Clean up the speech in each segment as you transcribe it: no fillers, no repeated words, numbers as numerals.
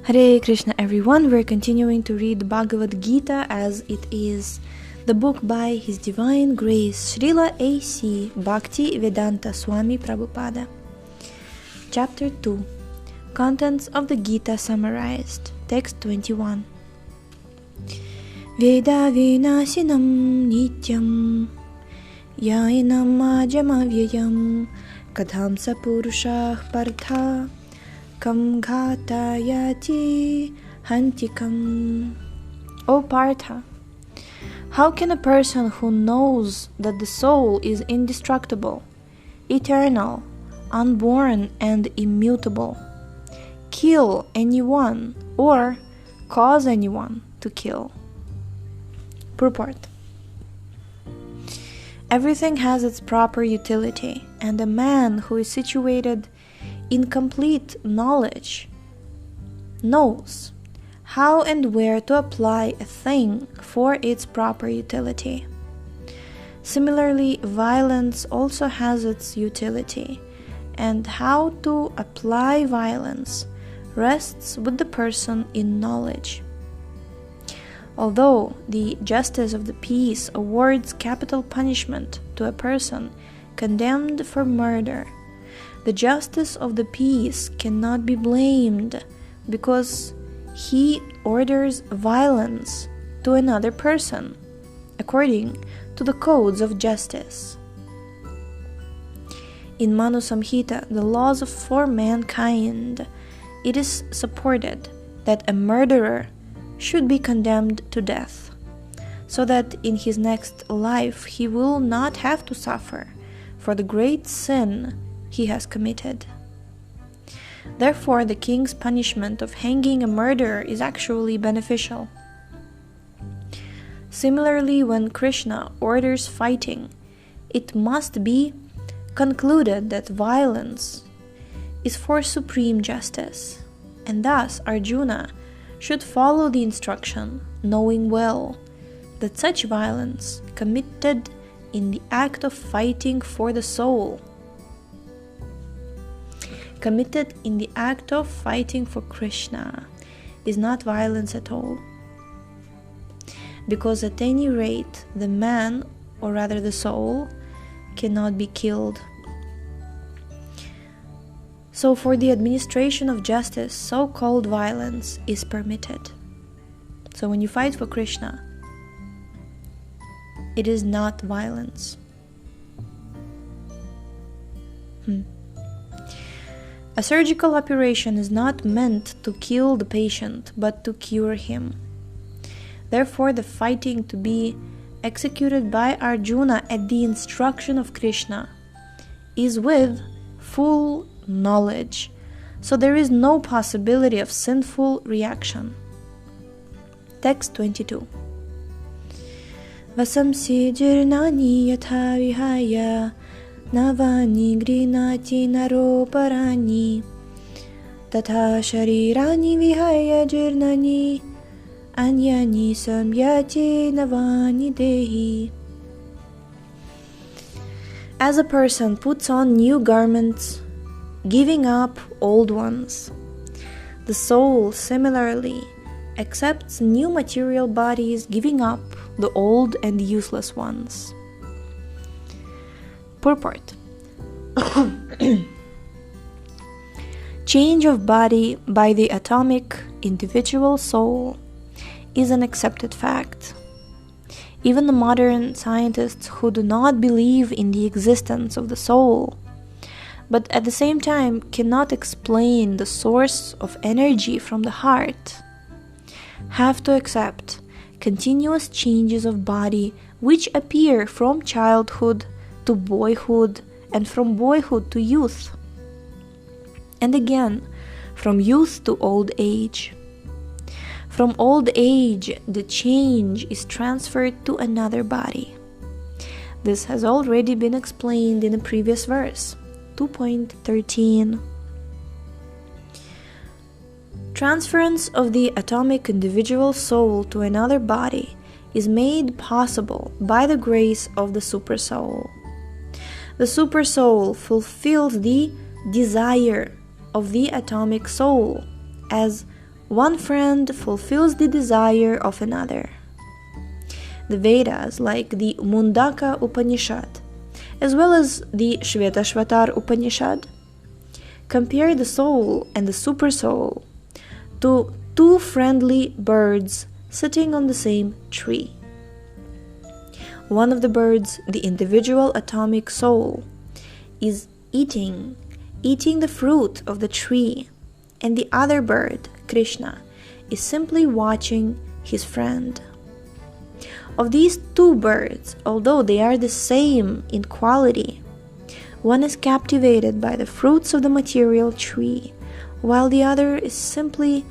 Hare Krishna everyone, we're continuing to read Bhagavad Gita as it is, the book by His Divine Grace Srila A.C. Bhaktivedanta Swami Prabhupada. Chapter 2. Contents of the Gita summarized. Text 21. Veda vinasinam nityam yainam ajamavyayam kadham sapurushah partha kam ghatayati hantikam. O Partha, how can a person who knows that the soul is indestructible, eternal, unborn and immutable, kill anyone or cause anyone to kill? Purport. Everything has its proper utility, and a man who is situated in complete knowledge knows how and where to apply a thing for its proper utility. Similarly, violence also has its utility, and how to apply violence rests with the person in knowledge. Although the justice of the peace awards capital punishment to a person condemned for murder, the justice of the peace cannot be blamed because he orders violence to another person according to the codes of justice. In Manu Samhita, the laws for mankind, it is supported that a murderer should be condemned to death, so that in his next life he will not have to suffer for the great sin he has committed. Therefore, the king's punishment of hanging a murderer is actually beneficial. Similarly, when Krishna orders fighting, it must be concluded that violence is for supreme justice, and thus Arjuna should follow the instruction, knowing well that such violence committed in the act of fighting for the soul, committed in the act of fighting for Krishna, is not violence at all. Because at any rate, the man, or rather the soul, cannot be killed. So for the administration of justice, so-called violence is permitted. So when you fight for Krishna, it is not violence. A surgical operation is not meant to kill the patient, but to cure him. Therefore, the fighting to be executed by Arjuna at the instruction of Krishna is with full knowledge, so there is no possibility of sinful reaction. Text 22. Vasamsi jirnani yatha vihaya navani grinati naroparani tatha sharirani vihaya jirnani anyani samyati navani dehi. As a person puts on new garments, giving up old ones, the soul similarly accepts new material bodies, giving up the old and useless ones. Purport. Change of body by the atomic individual soul is an accepted fact. Even the modern scientists who do not believe in the existence of the soul, but at the same time cannot explain the source of energy from the heart, have to accept continuous changes of body which appear from childhood to boyhood and from boyhood to youth, and again from youth to old age. From old age, the change is transferred to another body. This has already been explained in a previous verse, 2.13. Transference of the atomic individual soul to another body is made possible by the grace of the Supersoul. The Supersoul fulfills the desire of the atomic soul as one friend fulfills the desire of another. The Vedas, like the Mundaka Upanishad, as well as the Shvetashvatar Upanishad, compare the soul and the supersoul to two friendly birds sitting on the same tree. One of the birds, the individual atomic soul, is eating the fruit of the tree, and the other bird, Krishna, is simply watching his friend. Of these two birds, although they are the same in quality, one is captivated by the fruits of the material tree, while the other is simply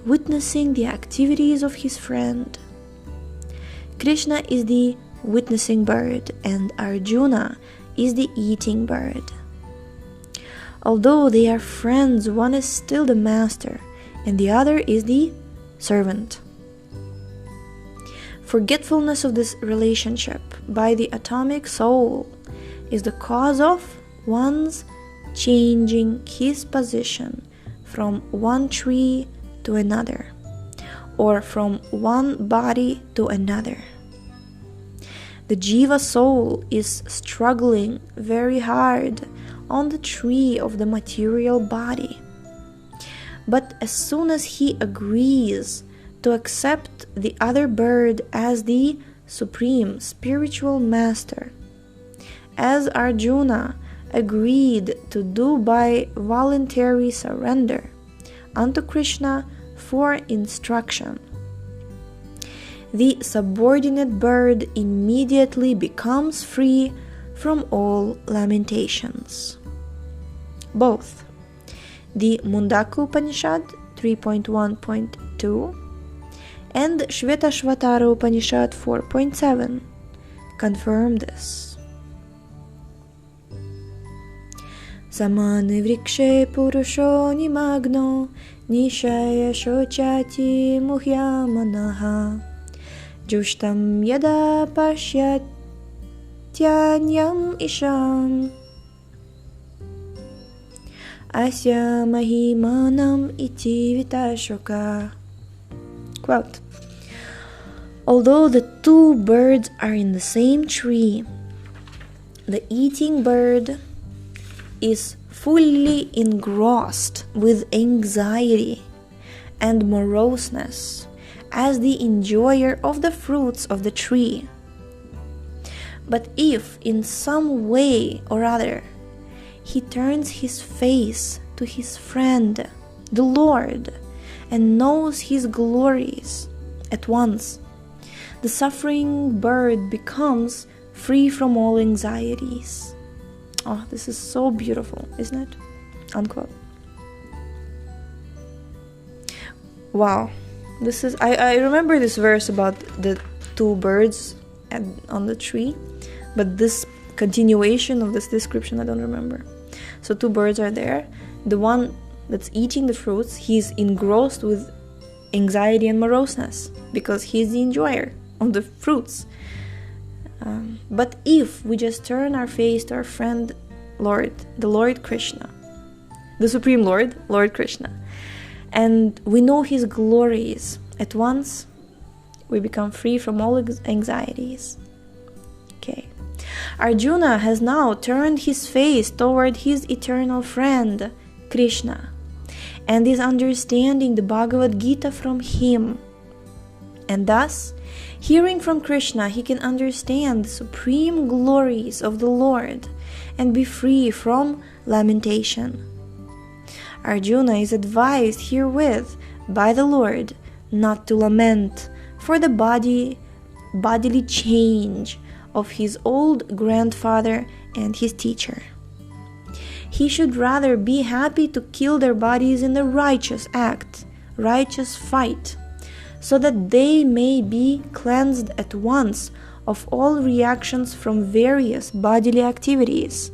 witnessing the activities of his friend. Krishna is the witnessing bird, and Arjuna is the eating bird. Although they are friends, one is still the master, and the other is the servant. Forgetfulness of this relationship by the atomic soul is the cause of one's changing his position from one tree to another, or from one body to another. The Jiva soul is struggling very hard on the tree of the material body. But as soon as he agrees to accept the other bird as the supreme spiritual master, as Arjuna agreed to do by voluntary surrender unto Krishna for instruction, the subordinate bird immediately becomes free from all lamentations. Both the Mundaka Upanishad 3.1.2 and Shvetashvatara Upanishad 4.7 confirm this. Samane vrikshe purusho nimagno nishaya shochati muhyamanaha jushtam yada pashyatanyam isham asya mahimanam iti vitashoka. Quote, although the two birds are in the same tree, the eating bird is fully engrossed with anxiety and moroseness as the enjoyer of the fruits of the tree. But if in some way or other he turns his face to his friend, the Lord, and knows his glories, at once the suffering bird becomes free from all anxieties. Oh, this is so beautiful, isn't it? Unquote. Wow. This is I remember this verse about the two birds on the tree, but this continuation of this description I don't remember. So two birds are there. The one that's eating the fruits, he's engrossed with anxiety and moroseness because he's the enjoyer of the fruits. But if we just turn our face to our friend Lord, the Lord Krishna, the Supreme Lord, Lord Krishna, and we know his glories, at once we become free from all anxieties. Okay. Arjuna has now turned his face toward his eternal friend Krishna and is understanding the Bhagavad Gita from him. And thus, hearing from Krishna, he can understand the supreme glories of the Lord and be free from lamentation. Arjuna is advised herewith by the Lord not to lament for the bodily change of his old grandfather and his teacher. He should rather be happy to kill their bodies in the righteous act, righteous fight, so that they may be cleansed at once of all reactions from various bodily activities.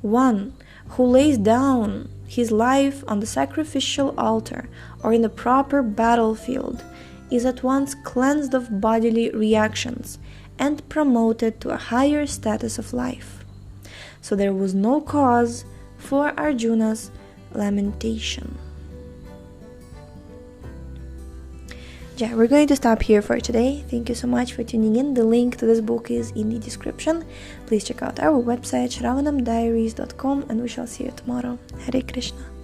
One who lays down his life on the sacrificial altar or in the proper battlefield is at once cleansed of bodily reactions and promoted to a higher status of life. So there was no cause for Arjuna's lamentation. Yeah, we're going to stop here for today. Thank you so much for tuning in. The link to this book is in the description. Please check out our website shravanamdiaries.com, and we shall see you tomorrow. Hare Krishna.